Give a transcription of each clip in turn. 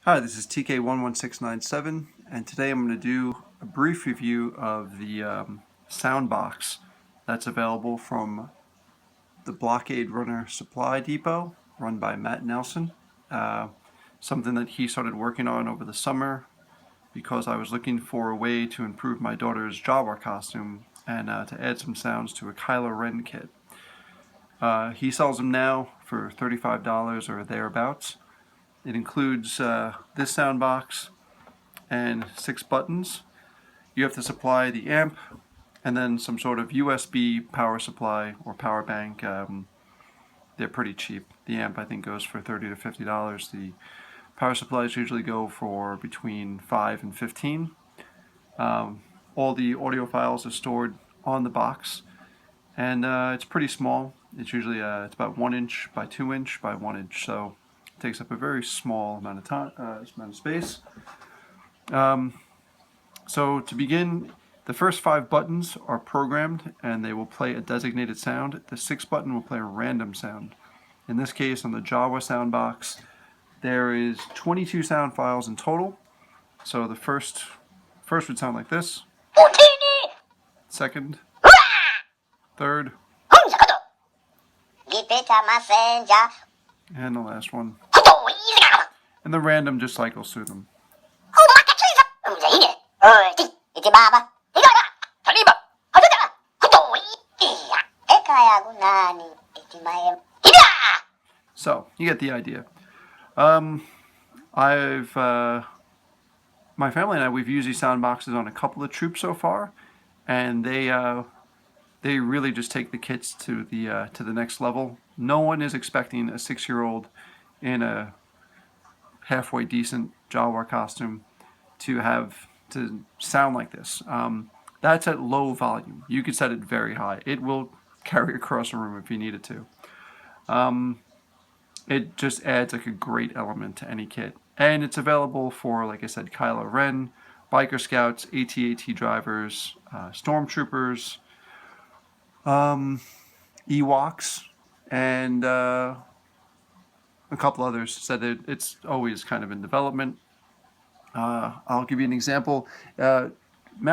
Hi, this is TK11697, and today I'm going to do a brief review of the sound box that's available from the Blockade Runner Supply Depot, run by Matt Nelson. Something that he started working on over the summer because I was looking for a way to improve my daughter's Jawa costume and to add some sounds to a Kylo Ren kit. He sells them now for $35 or thereabouts. It includes this sound box and 6 buttons. You have to supply the amp and then some sort of USB power supply or power bank. They're pretty cheap. The amp I think goes for $30 to $50. The power supplies usually go for between $5 and $15. All the audio files are stored on the box, and it's pretty small. It's usually it's about 1 inch by 2 inch by 1 inch, so it takes up a very small amount of time, amount of space. So to begin, the first 5 buttons are programmed and they will play a designated sound. The 6th button will play a random sound. In this case, on the Jawa sound box, there is 22 sound files in total. So the first would sound like this. Second, third, and the last one. And the random just cycles through them. So, you get the idea. My family and I, we've used these sound boxes on a couple of troops so far, and they really just take the kits to the next level. No one is expecting a 6-year-old in a halfway decent Jawa costume to sound like this. That's at low volume. You could set it very high. It will carry across a room if you need it to. It just adds like a great element to any kit. And it's available for, like I said, Kylo Ren, Biker Scouts, AT-AT drivers, Stormtroopers, Ewoks, and a couple others. Said it's always kind of in development. I'll give you an example. Matt,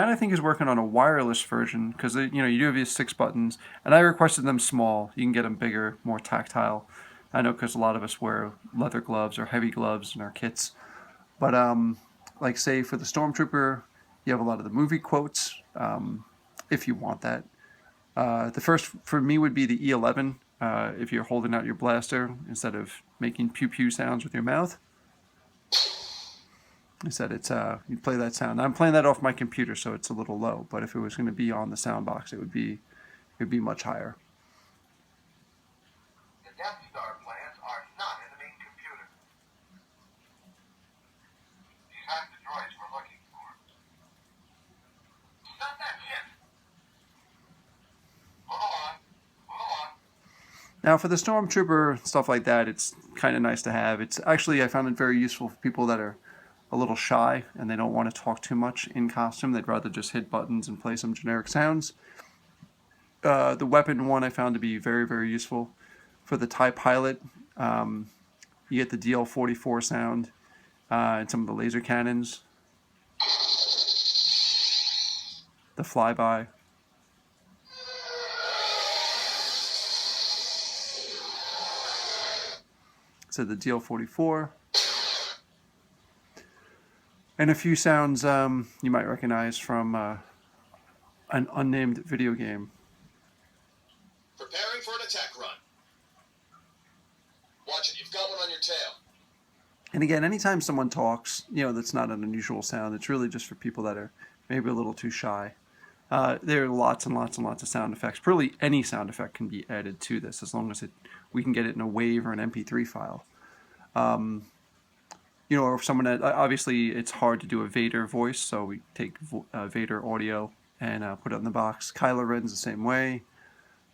I think, is working on a wireless version because you do have these 6 buttons, and I requested them small. You can get them bigger, more tactile. I know because a lot of us wear leather gloves or heavy gloves in our kits. But like say for the Stormtrooper, you have a lot of the movie quotes if you want that. The first for me would be the E11 if you're holding out your blaster instead of making pew pew sounds with your mouth. I said it's you play that sound. I'm playing that off my computer, so it's a little low. But if it was going to be on the sound box, it would be much higher. The Death Star plans are not in the main computer. These hacked the droids we're looking for. Stop that shit! Move on. Now for the Stormtrooper stuff like that, it's kind of nice to have. It's actually, I found it very useful for people that are a little shy and they don't want to talk too much in costume. They'd rather just hit buttons and play some generic sounds. The weapon one I found to be very, very useful. For the TIE Pilot, you get the DL-44 sound and some of the laser cannons. The flyby. So the DL-44. And a few sounds you might recognize from an unnamed video game. Preparing for an attack run. Watch it, you've got one on your tail. And again, anytime someone talks, that's not an unusual sound. It's really just for people that are maybe a little too shy. There are lots and lots and lots of sound effects. Really, any sound effect can be added to this as long as we can get it in a WAV or an MP3 file. Or if someone obviously it's hard to do a Vader voice, so we take Vader audio and put it in the box. Kylo Ren's the same way.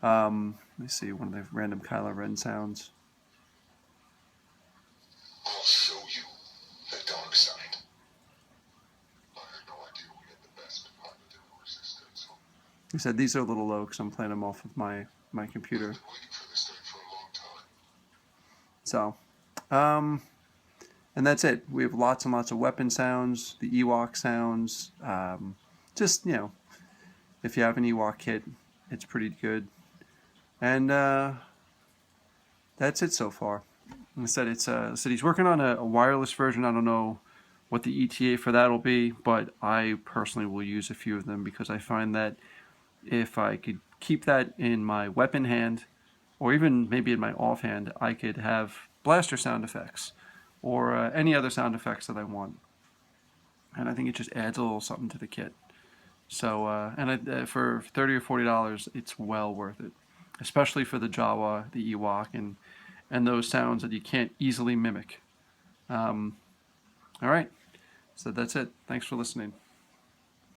Let me see one of the random Kylo Ren sounds. I'll show you the dark side. I had no idea we had the best department in the resistance. He said these are a little low because I'm playing them off of my computer. I've been waiting for this day for a long time. So, And that's it. We have lots and lots of weapon sounds, the Ewok sounds. Just, if you have an Ewok kit, it's pretty good. And that's it so far. Like I said, said he's working on a wireless version. I don't know what the ETA for that will be, but I personally will use a few of them because I find that if I could keep that in my weapon hand, or even maybe in my offhand, I could have blaster sound effects or any other sound effects that I want. And I think it just adds a little something to the kit. So, for $30 or $40, it's well worth it, especially for the Jawa, the Ewok, and those sounds that you can't easily mimic. All right, so that's it. Thanks for listening.